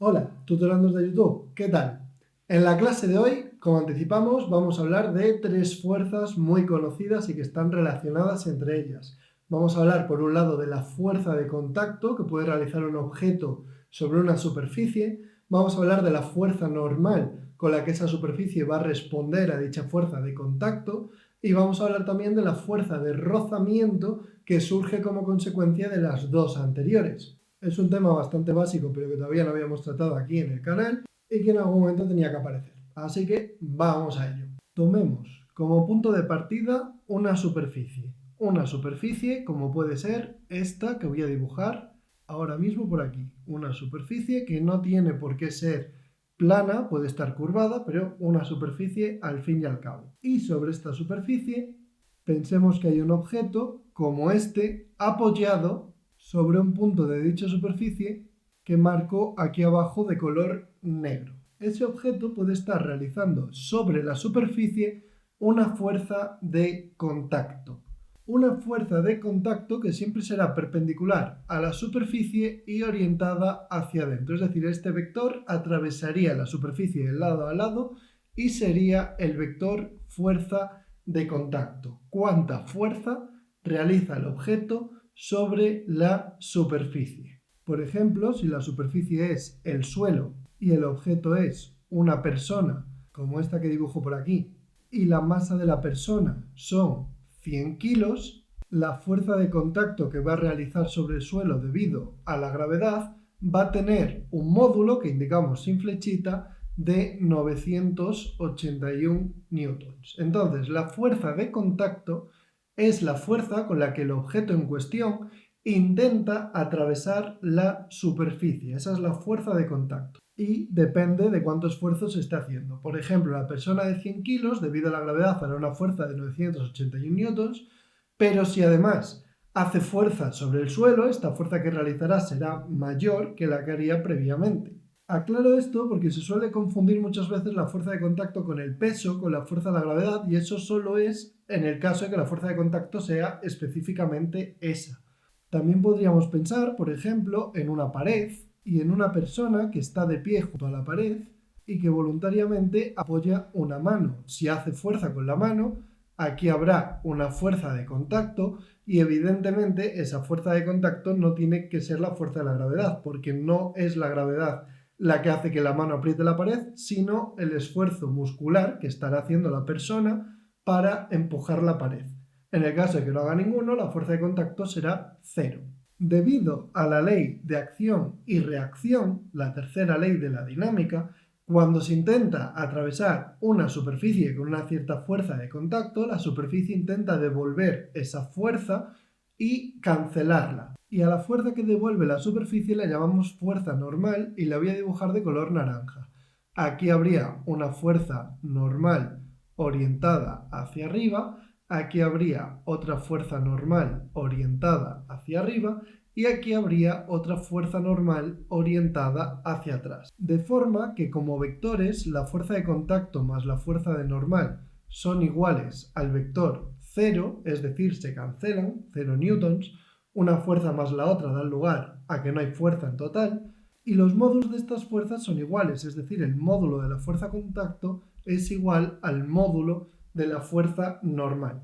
Hola, tutorandos de YouTube, ¿qué tal? En la clase de hoy, como anticipamos, vamos a hablar de tres fuerzas muy conocidas y que están relacionadas entre ellas. Vamos a hablar, por un lado, de la fuerza de contacto que puede realizar un objeto sobre una superficie. Vamos a hablar de la fuerza normal con la que esa superficie va a responder a dicha fuerza de contacto. Y vamos a hablar también de la fuerza de rozamiento que surge como consecuencia de las dos anteriores. Es un tema bastante básico, pero que todavía no habíamos tratado aquí en el canal y que en algún momento tenía que aparecer. Así que vamos a ello. Tomemos como punto de partida una superficie. Una superficie como puede ser esta que voy a dibujar ahora mismo por aquí. Una superficie que no tiene por qué ser plana, puede estar curvada, pero una superficie al fin y al cabo. Y sobre esta superficie pensemos que hay un objeto como este apoyado sobre un punto de dicha superficie que marco aquí abajo de color negro. Ese objeto puede estar realizando sobre la superficie una fuerza de contacto. Una fuerza de contacto que siempre será perpendicular a la superficie y orientada hacia adentro. Es decir, este vector atravesaría la superficie de lado a lado y sería el vector fuerza de contacto. ¿Cuánta fuerza realiza el objeto sobre la superficie? Por ejemplo, si la superficie es el suelo y el objeto es una persona, como esta que dibujo por aquí, y la masa de la persona son 100 kilos, la fuerza de contacto que va a realizar sobre el suelo debido a la gravedad va a tener un módulo que indicamos sin flechita de 981 newtons. Entonces, la fuerza de contacto es la fuerza con la que el objeto en cuestión intenta atravesar la superficie. Esa es la fuerza de contacto. Y depende de cuánto esfuerzo se esté haciendo. Por ejemplo, la persona de 100 kilos, debido a la gravedad, hará una fuerza de 981 newtons, pero si además hace fuerza sobre el suelo, esta fuerza que realizará será mayor que la que haría previamente. Aclaro esto porque se suele confundir muchas veces la fuerza de contacto con el peso, con la fuerza de la gravedad, y eso solo es en el caso de que la fuerza de contacto sea específicamente esa. También podríamos pensar, por ejemplo, en una pared y en una persona que está de pie junto a la pared y que voluntariamente apoya una mano. Si hace fuerza con la mano, aquí habrá una fuerza de contacto y evidentemente esa fuerza de contacto no tiene que ser la fuerza de la gravedad, porque no es la gravedad la que hace que la mano apriete la pared, sino el esfuerzo muscular que estará haciendo la persona para empujar la pared. En el caso de que no haga ninguno, la fuerza de contacto será cero. Debido a la ley de acción y reacción, la tercera ley de la dinámica, cuando se intenta atravesar una superficie con una cierta fuerza de contacto, la superficie intenta devolver esa fuerza y cancelarla. Y a la fuerza que devuelve la superficie la llamamos fuerza normal y la voy a dibujar de color naranja. Aquí habría una fuerza normal orientada hacia arriba, aquí habría otra fuerza normal orientada hacia arriba y aquí habría otra fuerza normal orientada hacia atrás. De forma que como vectores la fuerza de contacto más la fuerza de normal son iguales al vector 0, es decir, se cancelan, 0 newtons, una fuerza más la otra da lugar a que no hay fuerza en total, y los módulos de estas fuerzas son iguales, es decir, el módulo de la fuerza de contacto es igual al módulo de la fuerza normal.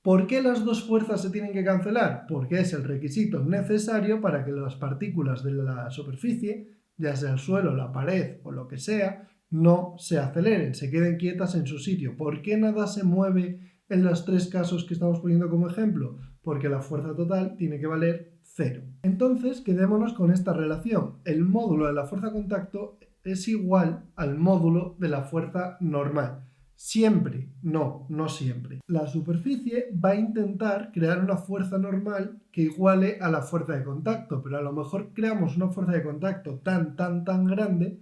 ¿Por qué las dos fuerzas se tienen que cancelar? Porque es el requisito necesario para que las partículas de la superficie, ya sea el suelo, la pared o lo que sea, no se aceleren, se queden quietas en su sitio. ¿Por qué nada se mueve en los tres casos que estamos poniendo como ejemplo? Porque la fuerza total tiene que valer 0. Entonces, quedémonos con esta relación. El módulo de la fuerza de contacto es igual al módulo de la fuerza normal. Siempre, no siempre. La superficie va a intentar crear una fuerza normal que iguale a la fuerza de contacto, pero a lo mejor creamos una fuerza de contacto tan grande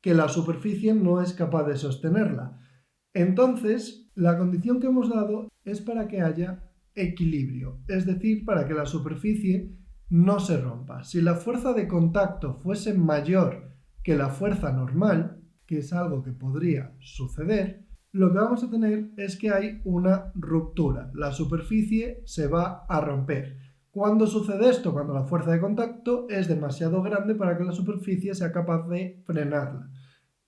que la superficie no es capaz de sostenerla. Entonces, la condición que hemos dado es para que haya equilibrio, es decir, para que la superficie no se rompa. Si la fuerza de contacto fuese mayor que la fuerza normal, que es algo que podría suceder, lo que vamos a tener es que hay una ruptura. La superficie se va a romper. ¿Cuándo sucede esto? Cuando la fuerza de contacto es demasiado grande para que la superficie sea capaz de frenarla.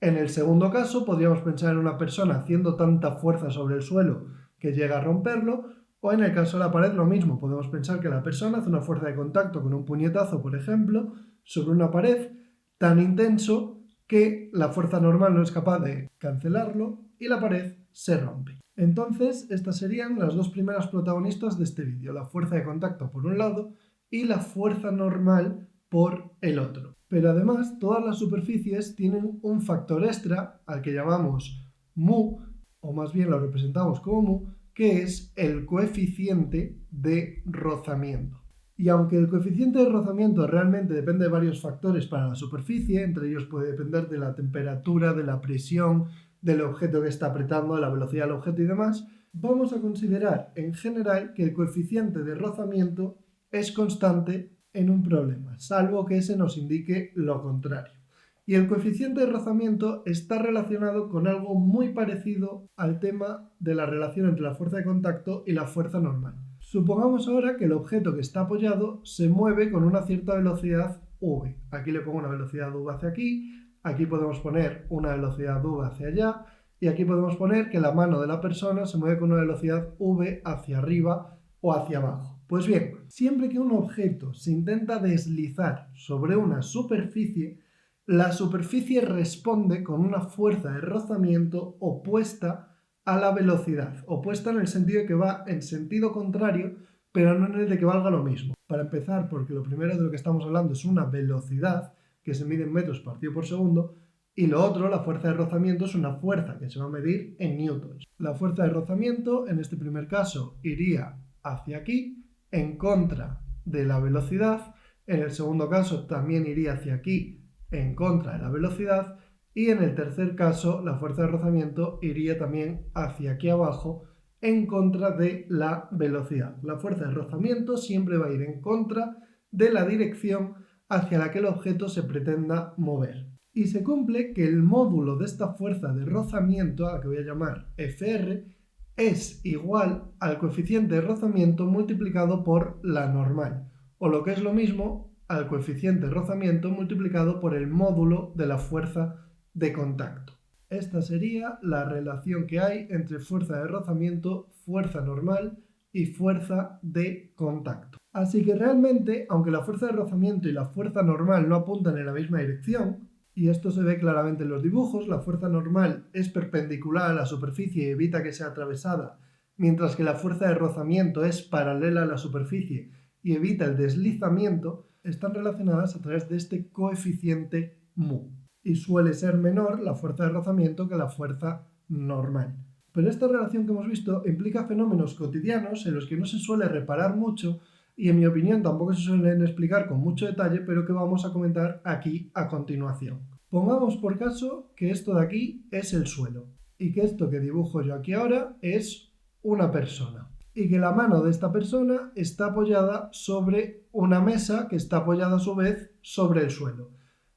En el segundo caso, podríamos pensar en una persona haciendo tanta fuerza sobre el suelo que llega a romperlo, o en el caso de la pared lo mismo, podemos pensar que la persona hace una fuerza de contacto con un puñetazo, por ejemplo, sobre una pared tan intenso que la fuerza normal no es capaz de cancelarlo y la pared se rompe. Entonces, estas serían las dos primeras protagonistas de este vídeo, la fuerza de contacto por un lado y la fuerza normal por el otro. Pero además, todas las superficies tienen un factor extra al que llamamos mu, o más bien lo representamos como mu, que es el coeficiente de rozamiento. Y aunque el coeficiente de rozamiento realmente depende de varios factores para la superficie, entre ellos puede depender de la temperatura, de la presión, del objeto que está apretando, de la velocidad del objeto y demás, vamos a considerar en general que el coeficiente de rozamiento es constante en un problema, salvo que ese nos indique lo contrario. Y el coeficiente de rozamiento está relacionado con algo muy parecido al tema de la relación entre la fuerza de contacto y la fuerza normal. Supongamos ahora que el objeto que está apoyado se mueve con una cierta velocidad v. Aquí le pongo una velocidad v hacia aquí podemos poner una velocidad v hacia allá, y aquí podemos poner que la mano de la persona se mueve con una velocidad v hacia arriba o hacia abajo. Pues bien, siempre que un objeto se intenta deslizar sobre una superficie, la superficie responde con una fuerza de rozamiento opuesta a la velocidad, opuesta en el sentido de que va en sentido contrario, pero no en el de que valga lo mismo. Para empezar, porque lo primero de lo que estamos hablando es una velocidad que se mide en metros partido por segundo, y lo otro, la fuerza de rozamiento, es una fuerza que se va a medir en newtons. La fuerza de rozamiento, en este primer caso, iría hacia aquí, en contra de la velocidad. En el segundo caso, también iría hacia aquí, en contra de la velocidad. Y en el tercer caso, la fuerza de rozamiento iría también hacia aquí abajo, en contra de la velocidad. La fuerza de rozamiento siempre va a ir en contra de la dirección hacia la que el objeto se pretenda mover. Y se cumple que el módulo de esta fuerza de rozamiento, a la que voy a llamar Fr, es igual al coeficiente de rozamiento multiplicado por la normal, o lo que es lo mismo, al coeficiente de rozamiento multiplicado por el módulo de la fuerza de contacto. Esta sería la relación que hay entre fuerza de rozamiento, fuerza normal y fuerza de contacto. Así que realmente, aunque la fuerza de rozamiento y la fuerza normal no apuntan en la misma dirección, y esto se ve claramente en los dibujos, la fuerza normal es perpendicular a la superficie y evita que sea atravesada, mientras que la fuerza de rozamiento es paralela a la superficie y evita el deslizamiento, están relacionadas a través de este coeficiente mu. Y suele ser menor la fuerza de rozamiento que la fuerza normal. Pero esta relación que hemos visto implica fenómenos cotidianos en los que no se suele reparar mucho y en mi opinión tampoco se suelen explicar con mucho detalle, pero que vamos a comentar aquí a continuación. Pongamos por caso que esto de aquí es el suelo y que esto que dibujo yo aquí ahora es una persona y que la mano de esta persona está apoyada sobre una mesa que está apoyada a su vez sobre el suelo.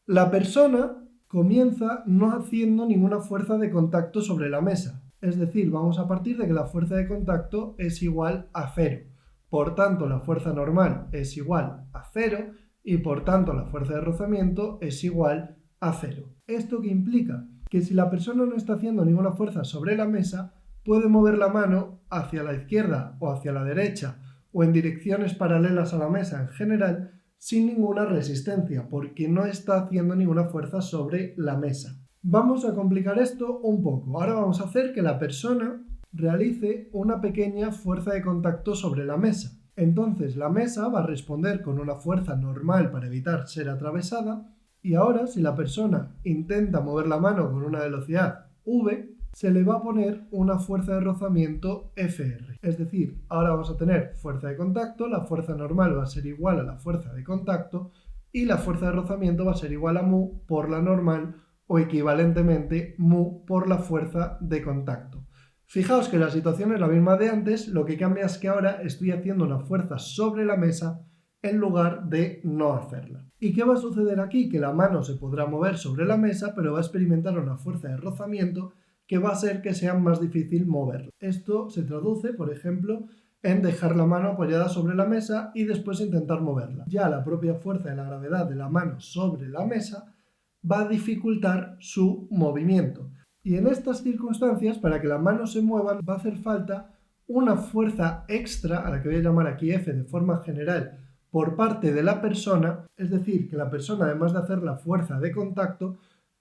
La persona comienza no haciendo ninguna fuerza de contacto sobre la mesa. Es decir, vamos a partir de que la fuerza de contacto es igual a 0. Por tanto, la fuerza normal es igual a 0 y por tanto la fuerza de rozamiento es igual a 0. ¿Esto qué implica? Que si la persona no está haciendo ninguna fuerza sobre la mesa, puede mover la mano hacia la izquierda o hacia la derecha o en direcciones paralelas a la mesa en general, sin ninguna resistencia, porque no está haciendo ninguna fuerza sobre la mesa. Vamos a complicar esto un poco. Ahora vamos a hacer que la persona realice una pequeña fuerza de contacto sobre la mesa. Entonces la mesa va a responder con una fuerza normal para evitar ser atravesada, y ahora si la persona intenta mover la mano con una velocidad v, se le va a poner una fuerza de rozamiento Fr. Es decir, ahora vamos a tener fuerza de contacto, la fuerza normal va a ser igual a la fuerza de contacto y la fuerza de rozamiento va a ser igual a mu por la normal o equivalentemente mu por la fuerza de contacto. Fijaos que la situación es la misma de antes, lo que cambia es que ahora estoy haciendo una fuerza sobre la mesa en lugar de no hacerla. ¿Y qué va a suceder aquí? Que la mano se podrá mover sobre la mesa, pero va a experimentar una fuerza de rozamiento que va a ser que sea más difícil moverlo. Esto se traduce, por ejemplo, en dejar la mano apoyada sobre la mesa y después intentar moverla. Ya la propia fuerza de la gravedad de la mano sobre la mesa va a dificultar su movimiento. Y en estas circunstancias, para que la mano se mueva, va a hacer falta una fuerza extra, a la que voy a llamar aquí F de forma general, por parte de la persona, es decir, que la persona, además de hacer la fuerza de contacto,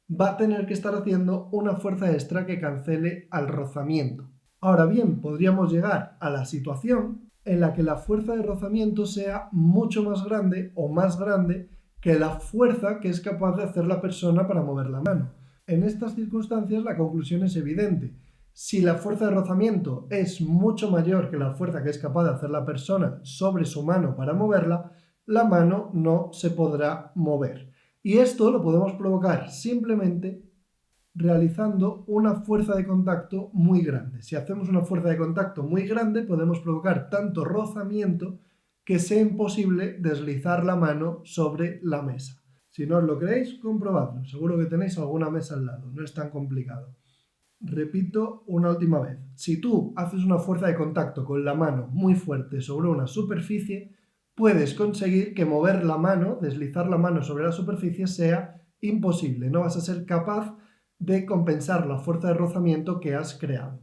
va a tener que estar haciendo una fuerza extra que cancele al rozamiento. Ahora bien, podríamos llegar a la situación en la que la fuerza de rozamiento sea mucho más grande o más grande que la fuerza que es capaz de hacer la persona para mover la mano. En estas circunstancias la conclusión es evidente. Si la fuerza de rozamiento es mucho mayor que la fuerza que es capaz de hacer la persona sobre su mano para moverla, la mano no se podrá mover. Y esto lo podemos provocar simplemente realizando una fuerza de contacto muy grande. Si hacemos una fuerza de contacto muy grande, podemos provocar tanto rozamiento que sea imposible deslizar la mano sobre la mesa. Si no os lo creéis, comprobadlo. Seguro que tenéis alguna mesa al lado, no es tan complicado. Repito una última vez. Si tú haces una fuerza de contacto con la mano muy fuerte sobre una superficie, puedes conseguir que mover la mano, deslizar la mano sobre la superficie, sea imposible. No vas a ser capaz de compensar la fuerza de rozamiento que has creado.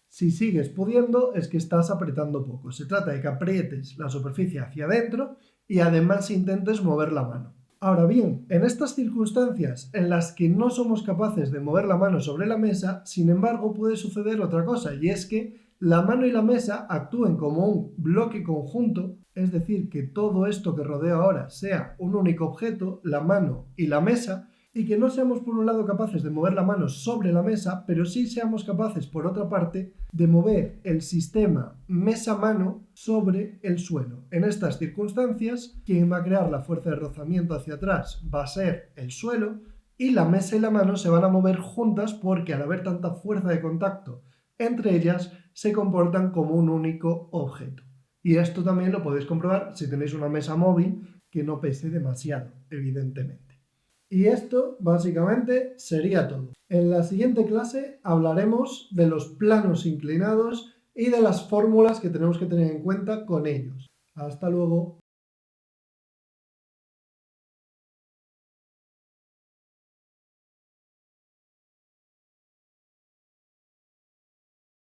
Si sigues pudiendo, es que estás apretando poco. Se trata de que aprietes la superficie hacia adentro y además intentes mover la mano. Ahora bien, en estas circunstancias en las que no somos capaces de mover la mano sobre la mesa, sin embargo puede suceder otra cosa, y es que la mano y la mesa actúen como un bloque conjunto, es decir, que todo esto que rodea ahora sea un único objeto, la mano y la mesa, y que no seamos por un lado capaces de mover la mano sobre la mesa, pero sí seamos capaces por otra parte de mover el sistema mesa-mano sobre el suelo. En estas circunstancias, quien va a crear la fuerza de rozamiento hacia atrás va a ser el suelo y la mesa y la mano se van a mover juntas porque al haber tanta fuerza de contacto entre ellas se comportan como un único objeto. Y esto también lo podéis comprobar si tenéis una mesa móvil que no pese demasiado, evidentemente. Y esto básicamente sería todo. En la siguiente clase hablaremos de los planos inclinados y de las fórmulas que tenemos que tener en cuenta con ellos. Hasta luego.